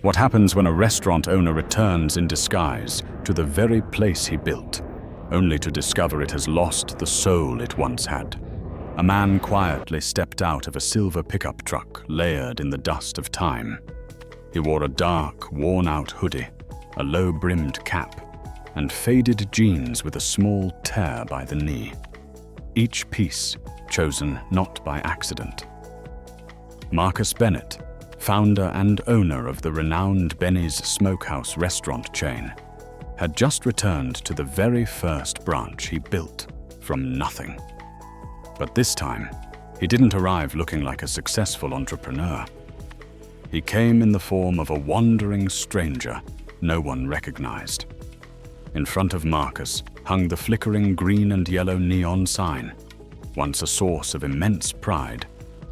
What happens when a restaurant owner returns in disguise to the very place he built, only to discover it has lost the soul it once had? A man quietly stepped out of a silver pickup truck layered in the dust of time. He wore a dark, worn-out hoodie, a low-brimmed cap, and faded jeans with a small tear by the knee. Each piece chosen not by accident. Marcus Bennett, founder and owner of the renowned Benny's Smokehouse restaurant chain, had just returned to the very first branch he built from nothing. But this time, he didn't arrive looking like a successful entrepreneur. He came in the form of a wandering stranger no one recognized. In front of Marcus hung the flickering green and yellow neon sign, once a source of immense pride,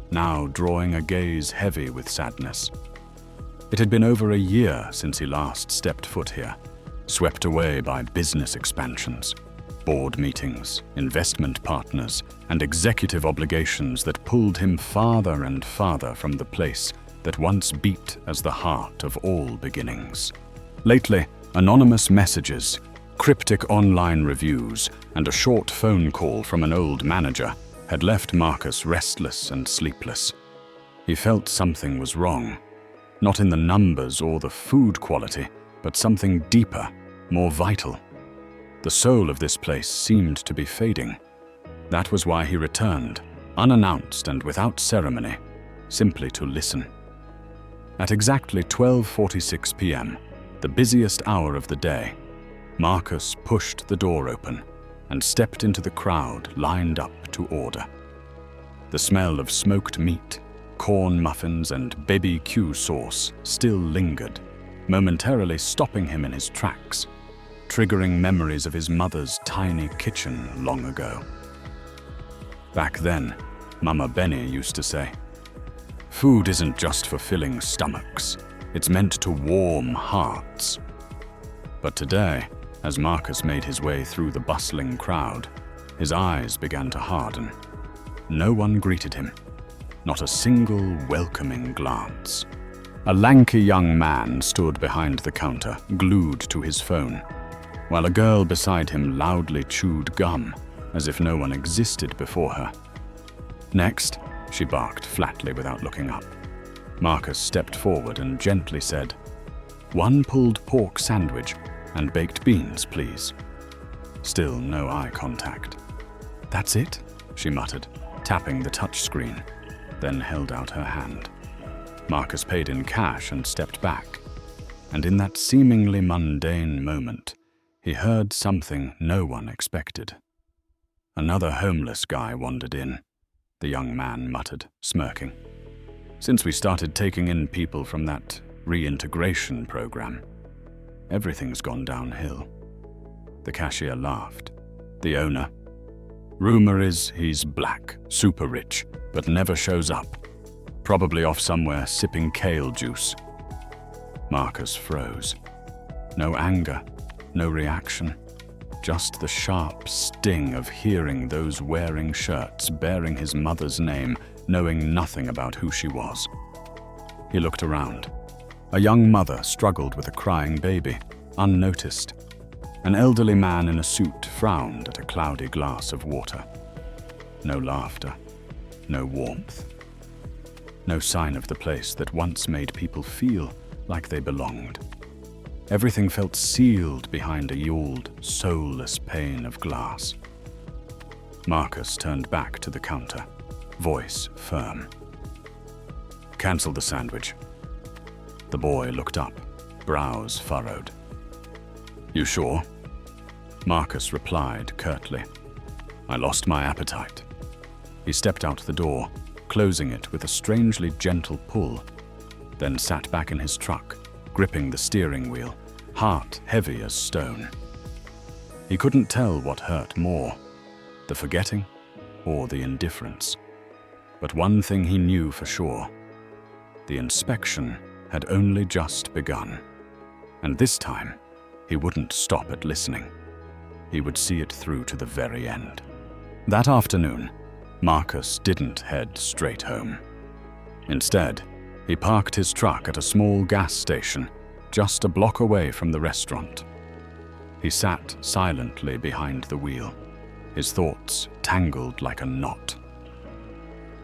now drawing a gaze heavy with sadness. It had been over a year since he last stepped foot here, swept away by business expansions, board meetings, investment partners, and executive obligations that pulled him farther and farther from the place that once beat as the heart of all beginnings. Lately, anonymous messages, cryptic online reviews, and a short phone call from an old manager had left Marcus restless and sleepless. He felt something was wrong, not in the numbers or the food quality, but something deeper, more vital. The soul of this place seemed to be fading. That was why he returned, unannounced and without ceremony, simply to listen. At exactly 12:46 p.m., the busiest hour of the day, Marcus pushed the door open and stepped into the crowd lined up to order. The smell of smoked meat, corn muffins, and BBQ sauce still lingered, momentarily stopping him in his tracks, triggering memories of his mother's tiny kitchen long ago. Back then, Mama Benny used to say, "Food isn't just for filling stomachs, it's meant to warm hearts." But today, as Marcus made his way through the bustling crowd, his eyes began to harden. No one greeted him, not a single welcoming glance. A lanky young man stood behind the counter, glued to his phone, while a girl beside him loudly chewed gum, as if no one existed before her. "Next," she barked flatly without looking up. Marcus stepped forward and gently said, "1 pulled pork sandwich and baked beans, please." Still no eye contact. "That's it?" she muttered, tapping the touchscreen, then held out her hand. Marcus paid in cash and stepped back, and in that seemingly mundane moment, he heard something no one expected. "Another homeless guy wandered in," the young man muttered, smirking. "Since we started taking in people from that reintegration program, everything's gone downhill." The cashier laughed. The owner, "Rumor is he's black, super rich, but never shows up. Probably off somewhere sipping kale juice." Marcus froze. No anger, no reaction, just the sharp sting of hearing those wearing shirts bearing his mother's name, knowing nothing about who she was. He looked around. A young mother struggled with a crying baby, unnoticed. An elderly man in a suit frowned at a cloudy glass of water. No laughter, no warmth. No sign of the place that once made people feel like they belonged. Everything felt sealed behind a yawned, soulless pane of glass. Marcus turned back to the counter, voice firm. "Cancel the sandwich." The boy looked up, brows furrowed. "You sure?" Marcus replied curtly. "I lost my appetite." He stepped out the door, closing it with a strangely gentle pull, then sat back in his truck, gripping the steering wheel, heart heavy as stone. He couldn't tell what hurt more, the forgetting or the indifference. But one thing he knew for sure: the inspection had only just begun. And this time, he wouldn't stop at listening. He would see it through to the very end. That afternoon, Marcus didn't head straight home. Instead, He parked his truck at a small gas station, just a block away from the restaurant. He sat silently behind the wheel, his thoughts tangled like a knot.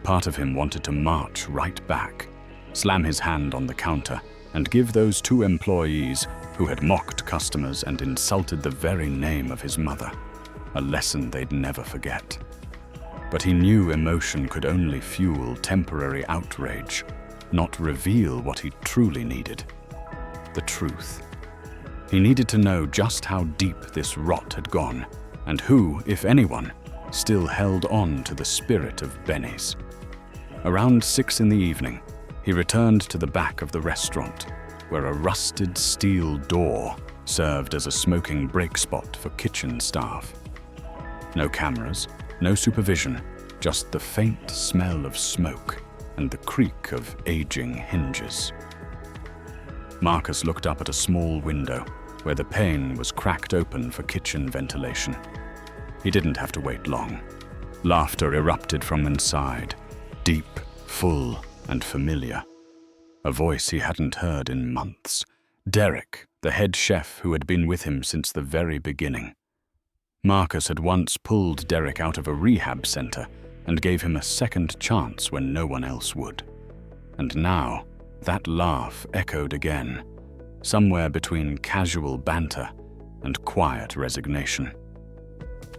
Part of him wanted to march right back, slam his hand on the counter, and give those 2 employees who had mocked customers and insulted the very name of his mother a lesson they'd never forget. But he knew emotion could only fuel temporary outrage, not reveal what he truly needed: the truth. He needed to know just how deep this rot had gone, and who, if anyone, still held on to the spirit of Benny's. Around 6 in the evening, he returned to the back of the restaurant, where a rusted steel door served as a smoking break spot for kitchen staff. No cameras, no supervision, just the faint smell of smoke and the creak of aging hinges. Marcus looked up at a small window where the pane was cracked open for kitchen ventilation. He didn't have to wait long. Laughter erupted from inside, deep, full, and familiar. A voice he hadn't heard in months. Derek, the head chef who had been with him since the very beginning. Marcus had once pulled Derek out of a rehab center and gave him a second chance when no one else would. And now, that laugh echoed again, somewhere between casual banter and quiet resignation.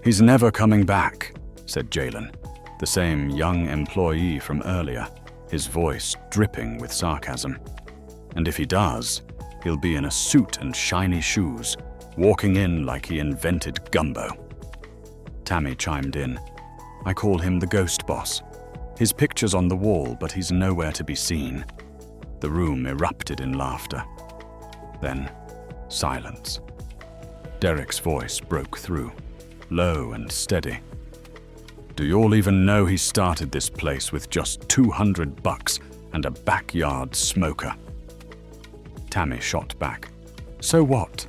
"He's never coming back," said Jalen, the same young employee from earlier, his voice dripping with sarcasm. "And if he does, he'll be in a suit and shiny shoes, walking in like he invented gumbo." Tammy chimed in. "I call him the ghost boss. His picture's on the wall, but he's nowhere to be seen." The room erupted in laughter. Then, silence. Derek's voice broke through, low and steady. "Do you all even know he started this place with just $200 and a backyard smoker?" Tammy shot back. "So what?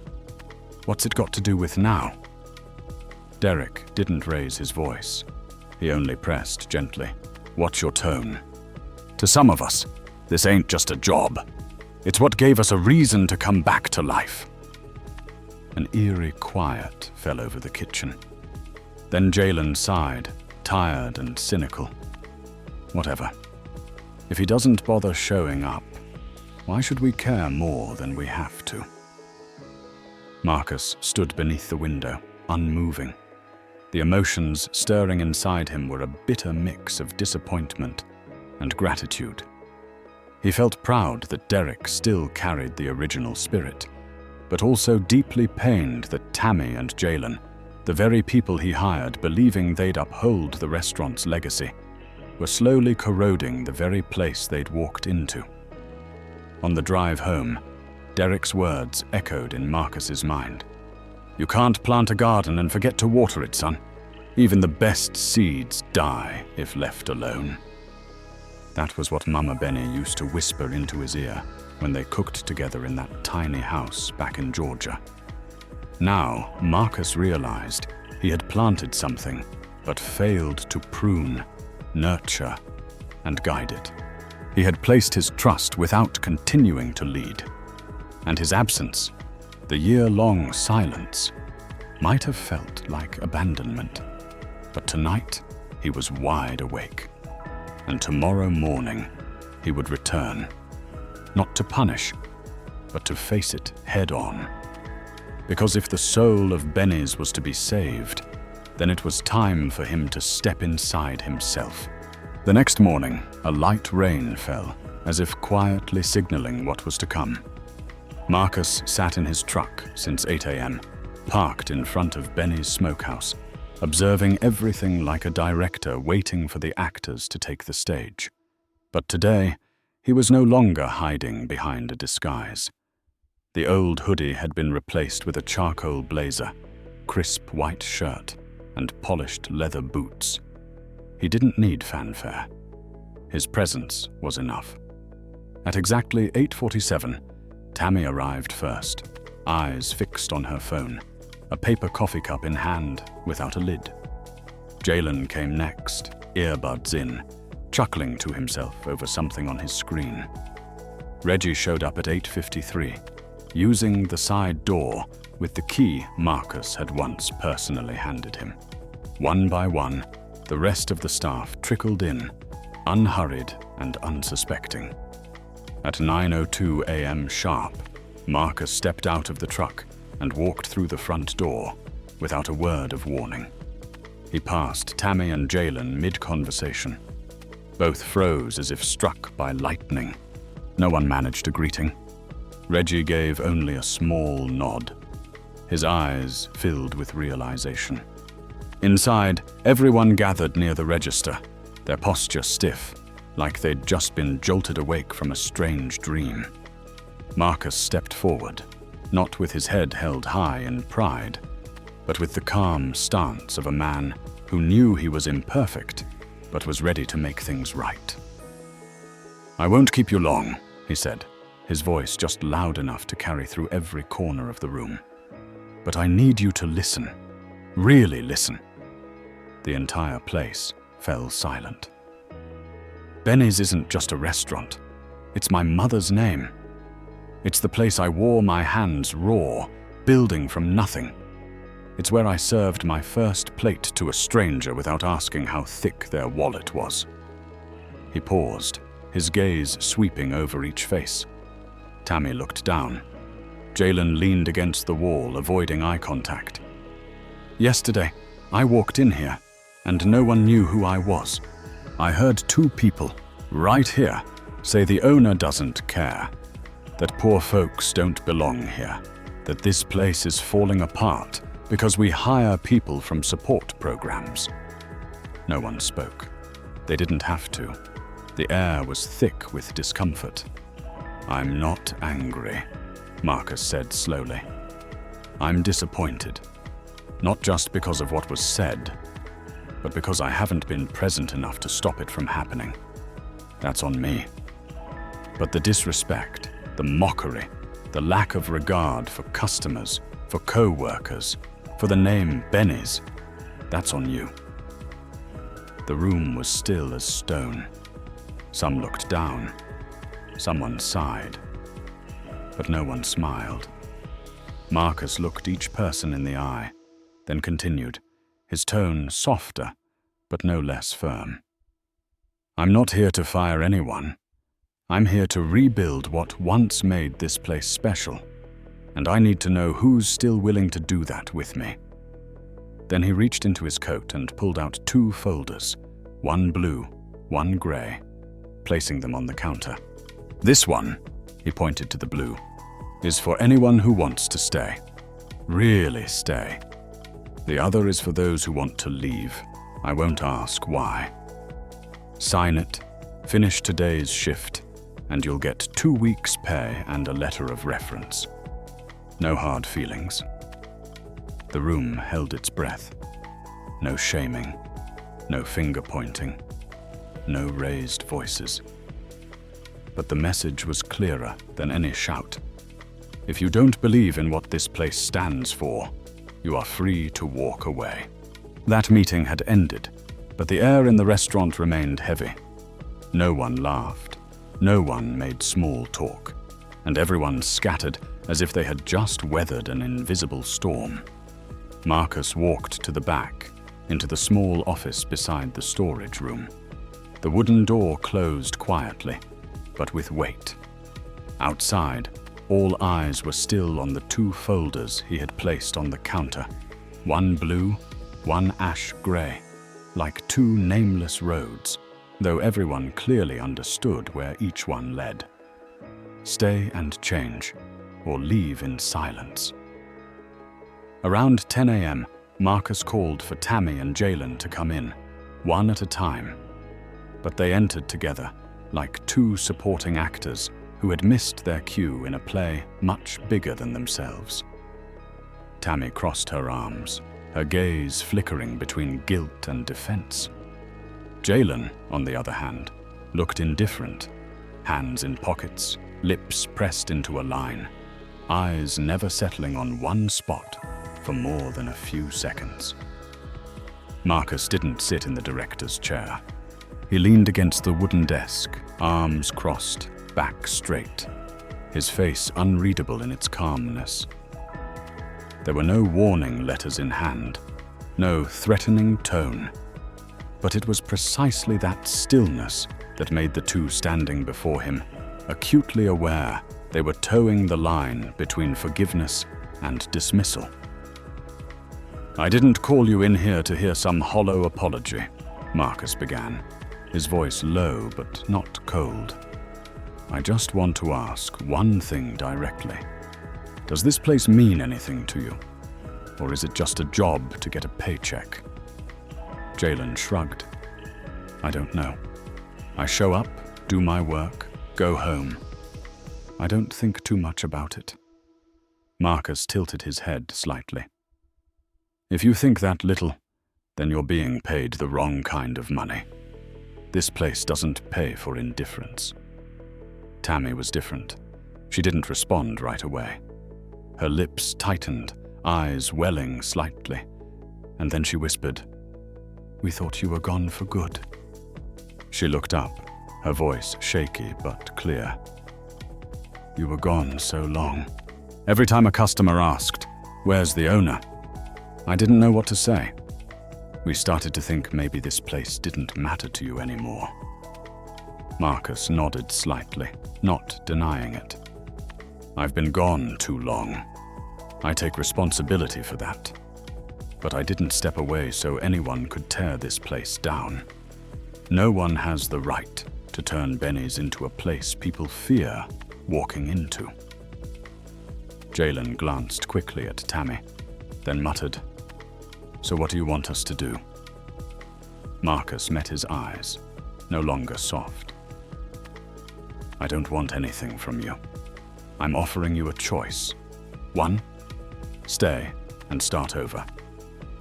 What's it got to do with now?" Derek didn't raise his voice. He only pressed gently. "Watch your tone. To some of us, this ain't just a job. It's what gave us a reason to come back to life." An eerie quiet fell over the kitchen. Then Jalen sighed, tired and cynical. "Whatever. If he doesn't bother showing up, why should we care more than we have to?" Marcus stood beneath the window, unmoving. The emotions stirring inside him were a bitter mix of disappointment and gratitude. He felt proud that Derek still carried the original spirit, but also deeply pained that Tammy and Jalen, the very people he hired believing they'd uphold the restaurant's legacy, were slowly corroding the very place they'd walked into. On the drive home, Derek's words echoed in Marcus's mind. "You can't plant a garden and forget to water it, son. Even the best seeds die if left alone." That was what Mama Benny used to whisper into his ear when they cooked together in that tiny house back in Georgia. Now, Marcus realized he had planted something, but failed to prune, nurture, and guide it. He had placed his trust without continuing to lead. And his absence, the year-long silence, might have felt like abandonment. But tonight, he was wide awake. And tomorrow morning, he would return. Not to punish, but to face it head-on. Because if the soul of Benny's was to be saved, then it was time for him to step inside himself. The next morning, a light rain fell, as if quietly signaling what was to come. Marcus sat in his truck since 8 a.m., parked in front of Benny's smokehouse, observing everything like a director waiting for the actors to take the stage. But today, he was no longer hiding behind a disguise. The old hoodie had been replaced with a charcoal blazer, crisp white shirt, and polished leather boots. He didn't need fanfare. His presence was enough. At exactly 8:47, Tammy arrived first, eyes fixed on her phone, a paper coffee cup in hand without a lid. Jalen came next, earbuds in, chuckling to himself over something on his screen. Reggie showed up at 8:53, using the side door with the key Marcus had once personally handed him. One by one, the rest of the staff trickled in, unhurried and unsuspecting. At 9:02 a.m. sharp, Marcus stepped out of the truck and walked through the front door without a word of warning. He passed Tammy and Jalen mid-conversation. Both froze as if struck by lightning. No one managed a greeting. Reggie gave only a small nod. His eyes filled with realization. Inside, everyone gathered near the register, their posture stiff, like they'd just been jolted awake from a strange dream. Marcus stepped forward, not with his head held high in pride, but with the calm stance of a man who knew he was imperfect, but was ready to make things right. "I won't keep you long," he said, his voice just loud enough to carry through every corner of the room. "But I need you to listen. Really listen." The entire place fell silent. "Benny's isn't just a restaurant. It's my mother's name. It's the place I wore my hands raw, building from nothing. It's where I served my first plate to a stranger without asking how thick their wallet was." He paused, his gaze sweeping over each face. Tammy looked down. Jalen leaned against the wall, avoiding eye contact. "Yesterday, I walked in here, and no one knew who I was. I heard two people, right here, say the owner doesn't care, that poor folks don't belong here, that this place is falling apart because we hire people from support programs." No one spoke. They didn't have to. The air was thick with discomfort. "I'm not angry," Marcus said slowly. "I'm disappointed. Not just because of what was said, but because I haven't been present enough to stop it from happening. That's on me. But the disrespect, the mockery, the lack of regard for customers, for co-workers, for the name Benny's, that's on you." The room was still as stone. Some looked down. Someone sighed. But no one smiled. Marcus looked each person in the eye, then continued, his tone softer, but no less firm. "I'm not here to fire anyone. I'm here to rebuild what once made this place special, and I need to know who's still willing to do that with me." Then he reached into his coat and pulled out 2 folders, one blue, one gray, placing them on the counter. "This one," he pointed to the blue, "is for anyone who wants to stay. Really stay. The other is for those who want to leave. I won't ask why. Sign it, finish today's shift, and you'll get 2 weeks' pay and a letter of reference. No hard feelings." The room held its breath. No shaming, no finger pointing, no raised voices. But the message was clearer than any shout. If you don't believe in what this place stands for, you are free to walk away. That meeting had ended, but the air in the restaurant remained heavy. No one laughed. No one made small talk, and everyone scattered as if they had just weathered an invisible storm. Marcus walked to the back, into the small office beside the storage room. The wooden door closed quietly, but with weight. Outside, all eyes were still on the 2 folders he had placed on the counter, one blue, one ash gray, like 2 nameless roads, though everyone clearly understood where each one led. Stay and change, or leave in silence. Around 10 a.m., Marcus called for Tammy and Jalen to come in, one at a time. But they entered together, like 2 supporting actors who had missed their cue in a play much bigger than themselves. Tammy crossed her arms, her gaze flickering between guilt and defense. Jalen, on the other hand, looked indifferent, hands in pockets, lips pressed into a line, eyes never settling on one spot for more than a few seconds. Marcus didn't sit in the director's chair. He leaned against the wooden desk, arms crossed, back straight, his face unreadable in its calmness. There were no warning letters in hand, no threatening tone, but it was precisely that stillness that made the two standing before him acutely aware they were towing the line between forgiveness and dismissal. "I didn't call you in here to hear some hollow apology," Marcus began, his voice low but not cold. "I just want to ask one thing directly. Does this place mean anything to you? Or is it just a job to get a paycheck?" Jalen shrugged. "I don't know. I show up, do my work, go home. I don't think too much about it." Marcus tilted his head slightly. "If you think that little, then you're being paid the wrong kind of money. This place doesn't pay for indifference." Tammy was different. She didn't respond right away. Her lips tightened, eyes welling slightly, and then she whispered, "We thought you were gone for good." She looked up, her voice shaky but clear. "You were gone so long. Every time a customer asked, 'Where's the owner?' I didn't know what to say. We started to think maybe this place didn't matter to you anymore." Marcus nodded slightly, not denying it. "I've been gone too long. I take responsibility for that. But I didn't step away so anyone could tear this place down. No one has the right to turn Benny's into a place people fear walking into." Jalen glanced quickly at Tammy, then muttered, "So what do you want us to do?" Marcus met his eyes, no longer soft. "I don't want anything from you. I'm offering you a choice. One, stay and start over.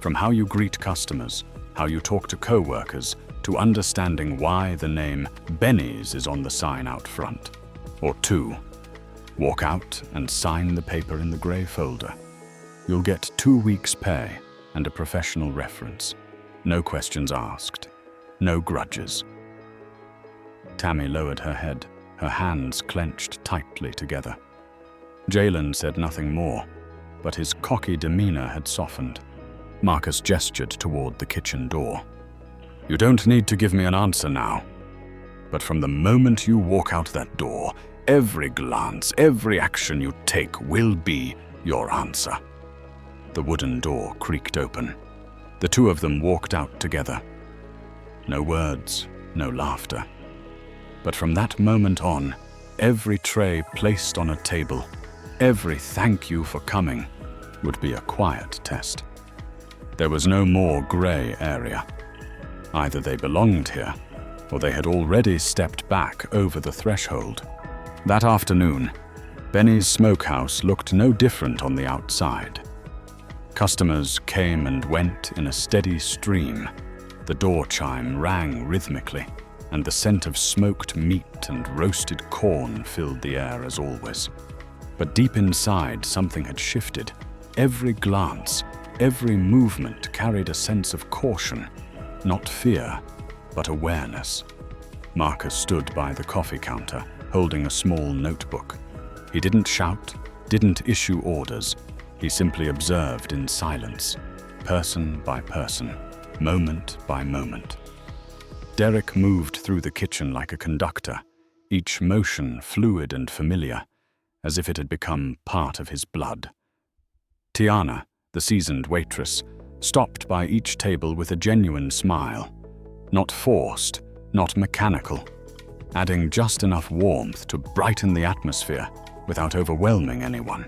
From how you greet customers, how you talk to co-workers, to understanding why the name Benny's is on the sign out front. Or two, walk out and sign the paper in the grey folder. You'll get 2 weeks' pay and a professional reference. No questions asked. No grudges." Tammy lowered her head, her hands clenched tightly together. Jalen said nothing more, but his cocky demeanor had softened. Marcus gestured toward the kitchen door. "You don't need to give me an answer now. But from the moment you walk out that door, every glance, every action you take will be your answer." The wooden door creaked open. The two of them walked out together. No words, no laughter. But from that moment on, every tray placed on a table, every thank you for coming, would be a quiet test. There was no more gray area. Either they belonged here, or they had already stepped back over the threshold. That afternoon, Benny's smokehouse looked no different on the outside. Customers came and went in a steady stream. The door chime rang rhythmically, and the scent of smoked meat and roasted corn filled the air as always. But deep inside, something had shifted. Every glance, every movement carried a sense of caution, not fear, but awareness. Marcus stood by the coffee counter, holding a small notebook. He didn't shout, didn't issue orders. He simply observed in silence, person by person, moment by moment. Derek moved through the kitchen like a conductor, each motion fluid and familiar, as if it had become part of his blood. Tiana, the seasoned waitress, stopped by each table with a genuine smile, not forced, not mechanical, adding just enough warmth to brighten the atmosphere without overwhelming anyone.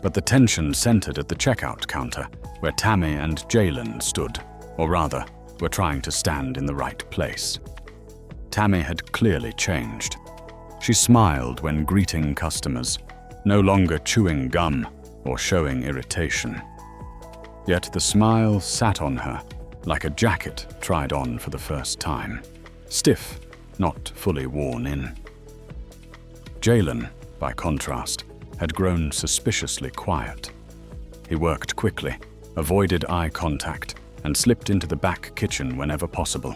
But the tension centered at the checkout counter, where Tammy and Jalen stood, or rather, were trying to stand in the right place. Tammy had clearly changed. She smiled when greeting customers, no longer chewing gum or showing irritation. Yet the smile sat on her like a jacket tried on for the first time, stiff, not fully worn in. Jalen, by contrast, had grown suspiciously quiet. He worked quickly, avoided eye contact, and slipped into the back kitchen whenever possible.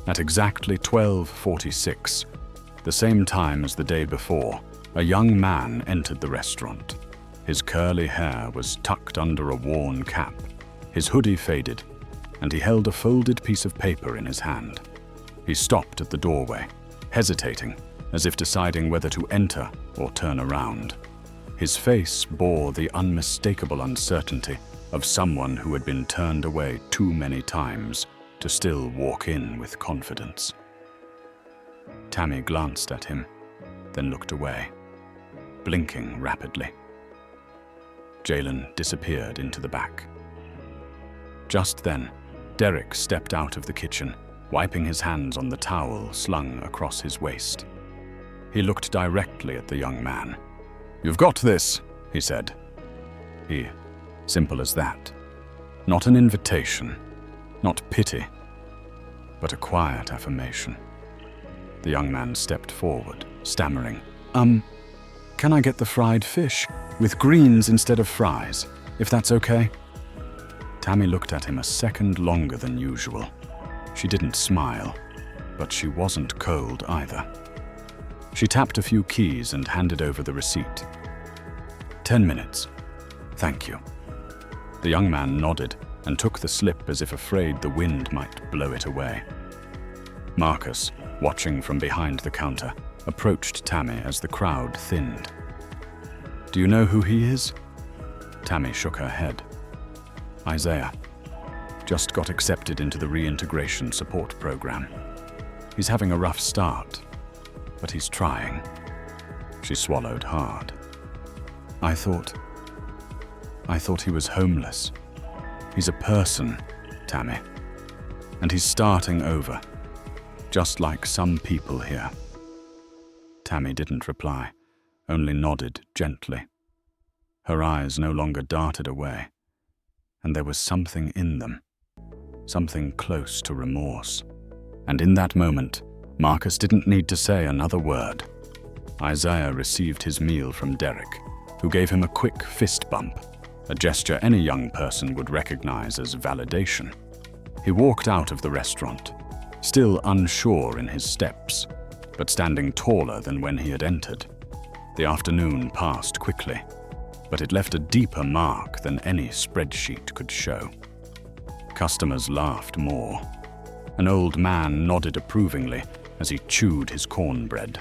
At exactly 12:46, The same time as the day before, a young man entered the restaurant. His curly hair was tucked under a worn cap, his hoodie faded, and he held a folded piece of paper in his hand. He stopped at the doorway, hesitating, as if deciding whether to enter or turn around. His face bore the unmistakable uncertainty of someone who had been turned away too many times to still walk in with confidence. Tammy glanced at him, then looked away, blinking rapidly. Jalen disappeared into the back. Just then, Derek stepped out of the kitchen, wiping his hands on the towel slung across his waist. He looked directly at the young man. "You've got this," he said. Simple as that. Not an invitation, not pity, but a quiet affirmation. The young man stepped forward, stammering, Can I get the fried fish with greens instead of fries, if that's okay?" Tammy looked at him a second longer than usual. She didn't smile, but she wasn't cold either. She tapped a few keys and handed over the receipt. 10 minutes. Thank you. The young man nodded and took the slip as if afraid the wind might blow it away. Marcus, watching from behind the counter, approached Tammy as the crowd thinned. "Do you know who he is?" Tammy shook her head. "Isaiah. Just got accepted into the reintegration support program. He's having a rough start, but he's trying." She swallowed hard. I thought he was homeless. He's a person, Tammy. And he's starting over, just like some people here." Tammy didn't reply, only nodded gently. Her eyes no longer darted away, and there was something in them, something close to remorse. And in that moment, Marcus didn't need to say another word. Isaiah received his meal from Derek, who gave him a quick fist bump, a gesture any young person would recognize as validation. He walked out of the restaurant, still unsure in his steps, but standing taller than when he had entered. The afternoon passed quickly, but it left a deeper mark than any spreadsheet could show. Customers laughed more. An old man nodded approvingly as he chewed his cornbread.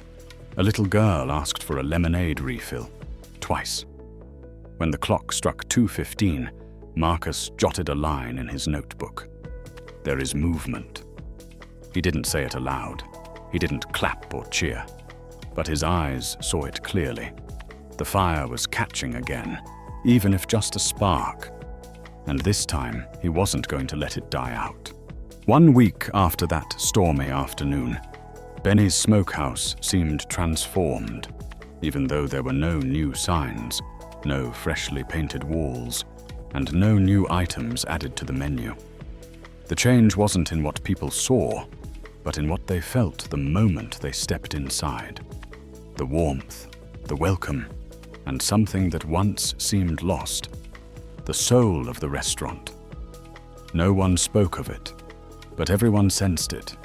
A little girl asked for a lemonade refill, twice. When the clock struck 2:15, Marcus jotted a line in his notebook. "There is movement." He didn't say it aloud. He didn't clap or cheer, but his eyes saw it clearly. The fire was catching again, even if just a spark. And this time, he wasn't going to let it die out. 1 week after that stormy afternoon, Benny's smokehouse seemed transformed, even though there were no new signs, no freshly painted walls, and no new items added to the menu. The change wasn't in what people saw, but in what they felt the moment they stepped inside. The warmth, the welcome, and something that once seemed lost. The soul of the restaurant. No one spoke of it, but everyone sensed it.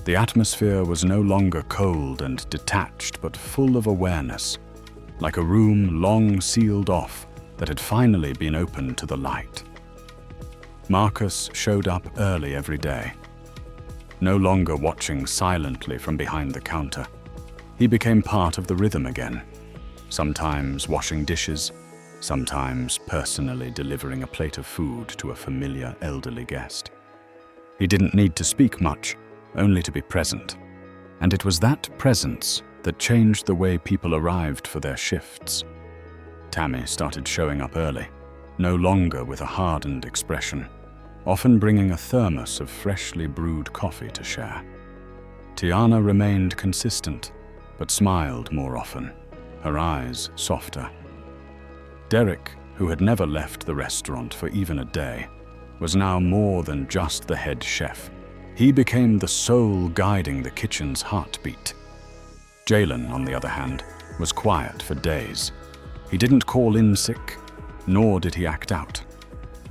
The atmosphere was no longer cold and detached, but full of awareness, like a room long sealed off that had finally been opened to the light. Marcus showed up early every day. No longer watching silently from behind the counter, he became part of the rhythm again, sometimes washing dishes, sometimes personally delivering a plate of food to a familiar elderly guest. He didn't need to speak much, only to be present. And it was that presence that changed the way people arrived for their shifts. Tammy started showing up early, no longer with a hardened expression, often bringing a thermos of freshly brewed coffee to share. Tiana remained consistent, but smiled more often, her eyes softer. Derek, who had never left the restaurant for even a day, was now more than just the head chef. He became the soul guiding the kitchen's heartbeat. Jalen, on the other hand, was quiet for days. He didn't call in sick, nor did he act out,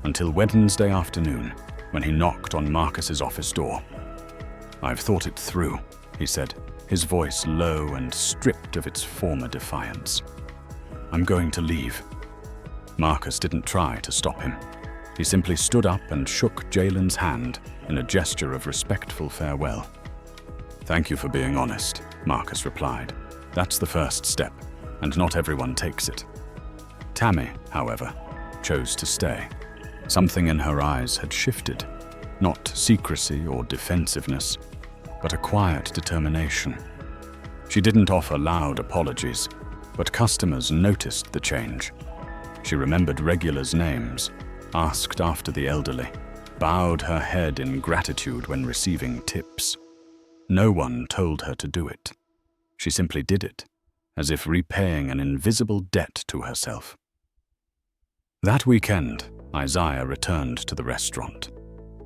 until Wednesday afternoon, when he knocked on Marcus's office door. "I've thought it through," he said, his voice low and stripped of its former defiance. "I'm going to leave." Marcus didn't try to stop him. He simply stood up and shook Jalen's hand in a gesture of respectful farewell. "Thank you for being honest," Marcus replied. "That's the first step, and not everyone takes it." Tammy, however, chose to stay. Something in her eyes had shifted, not secrecy or defensiveness, but a quiet determination. She didn't offer loud apologies, but customers noticed the change. She remembered regulars' names, asked after the elderly, bowed her head in gratitude when receiving tips. No one told her to do it. She simply did it, as if repaying an invisible debt to herself. That weekend, Isaiah returned to the restaurant.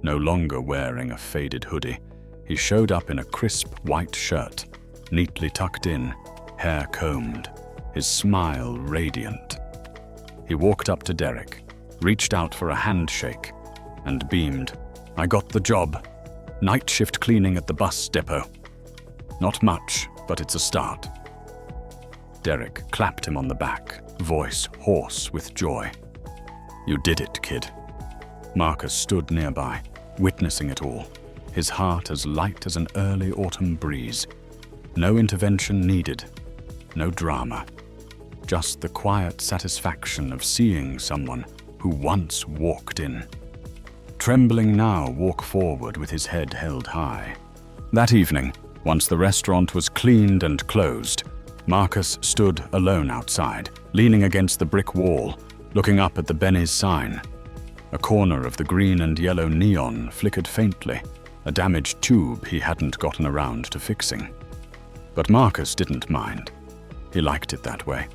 No longer wearing a faded hoodie, he showed up in a crisp white shirt, neatly tucked in, hair combed, his smile radiant. He walked up to Derek, reached out for a handshake, and beamed. "I got the job. Night shift cleaning at the bus depot. Not much, but it's a start." Derek clapped him on the back, voice hoarse with joy. "You did it, kid." Marcus stood nearby, witnessing it all, his heart as light as an early autumn breeze. No intervention needed, no drama. Just the quiet satisfaction of seeing someone who once walked in. Trembling now, walk forward with his head held high. That evening, once the restaurant was cleaned and closed, Marcus stood alone outside, leaning against the brick wall, looking up at the Benny's sign. A corner of the green and yellow neon flickered faintly, a damaged tube he hadn't gotten around to fixing. But Marcus didn't mind. He liked it that way.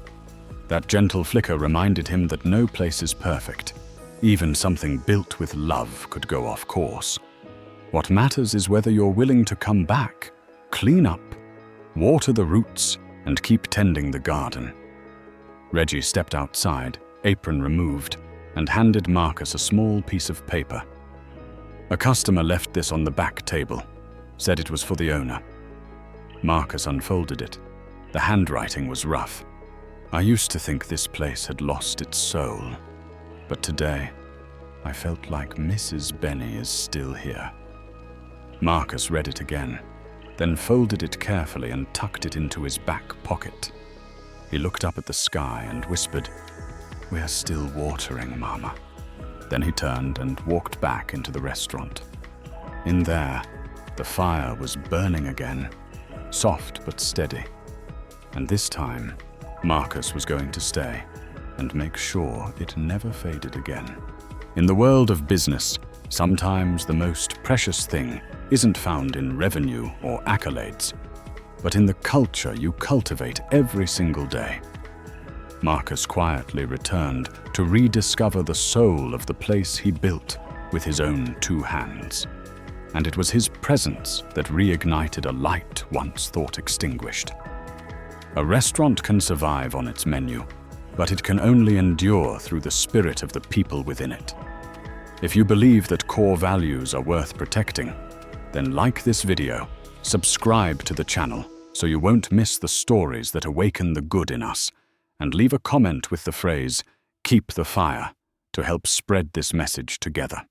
That gentle flicker reminded him that no place is perfect. Even something built with love could go off course. What matters is whether you're willing to come back, clean up, water the roots, and keep tending the garden. Reggie stepped outside, apron removed, and handed Marcus a small piece of paper. A customer left this on the back table, said it was for the owner. Marcus unfolded it. The handwriting was rough. "I used to think this place had lost its soul, but today I felt like Mrs. Benny is still here." Marcus read it again, then folded it carefully and tucked it into his back pocket. He looked up at the sky and whispered, "We're still watering, Mama." Then he turned and walked back into the restaurant. In there, the fire was burning again, soft but steady. And this time, Marcus was going to stay and make sure it never faded again. In the world of business, sometimes the most precious thing isn't found in revenue or accolades, but in the culture you cultivate every single day. Marcus quietly returned to rediscover the soul of the place he built with his own two hands. And it was his presence that reignited a light once thought extinguished. A restaurant can survive on its menu, but it can only endure through the spirit of the people within it. If you believe that core values are worth protecting, then like this video, subscribe to the channel so you won't miss the stories that awaken the good in us, and leave a comment with the phrase, "Keep the fire," to help spread this message together.